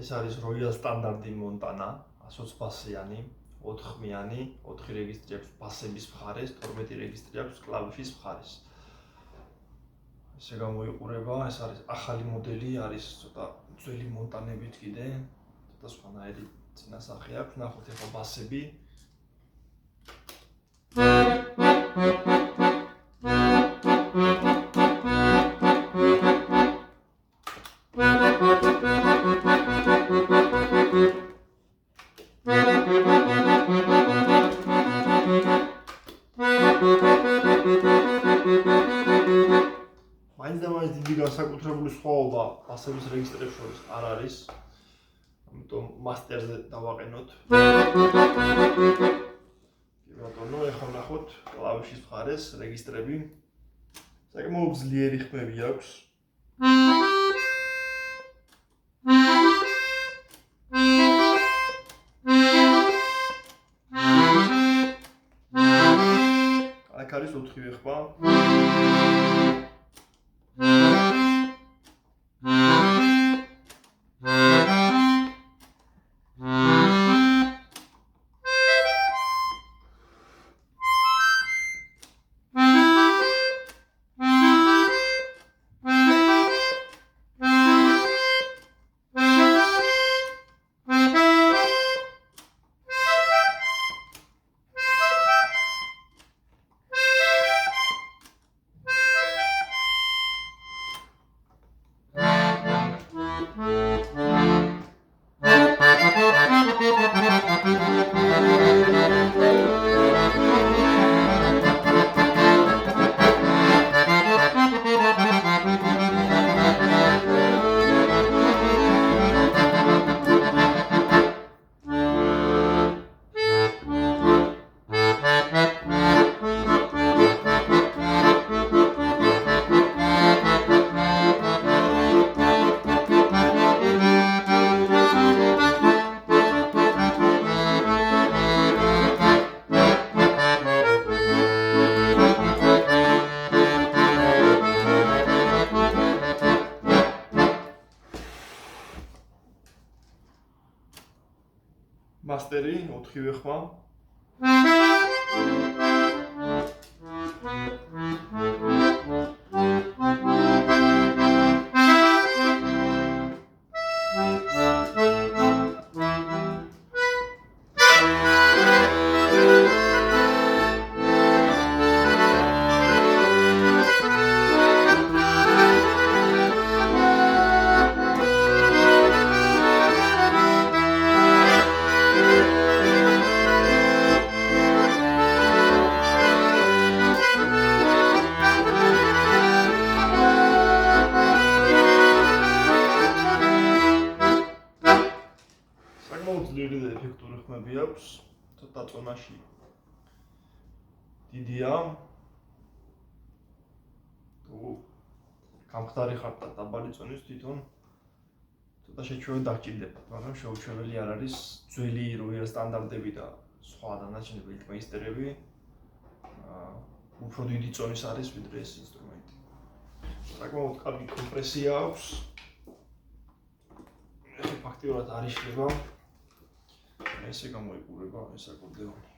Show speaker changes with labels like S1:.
S1: ეს არის Royal სტანდარტი Montana, 120 ბასიანი, 4 ხმიანი, 4 რეგისტრი აქვს ბასების მხარეს, 12 რეგისტრი აქვს კლავიშის მხარეს. ესე გამოიყურება, ეს არის ახალი მოდელი, არის ცოტა ძველი Montana-ებით კიდე, ცოტა სხვანაირი წინასახე აქვს, ნახოთ ახლა ბასები. მაინც დიდი განსაკუთრებული სხვაობა ბასების რეგისტრებს შორის არ არის. ამიტომ მასტერზე დავაყენოთ. ბატონო, ეხლა ნახოთ კლავიშის მხარეს რეგისტრები. საკმაოდ ძლიერი ხმები აქვს. აქ არის 4-ვე ხმა. მასტერი 4-ვე ხმა. ძლიერი და ეფექტური ხმები აქვს, ცოტა წონაში დიდია. თუ გამხდარი ხართ და დაბალი წონის თვითონ ცოტა შეჩვევი დაგჭირდებათ, მაგრამ შეუჩვეველი არ არის. ძველი Royal სტანდარტები და სხვა დანარჩენი ბილდმეისტერები უფრო დიდი წონის არის ვიდრე ეს ინსტრუმენტი. საკმაოდ კარგი კომპრესია აქვს. ფაქტიურად არ იშლება. ესე გამოიყურება ეს აკორდეონი.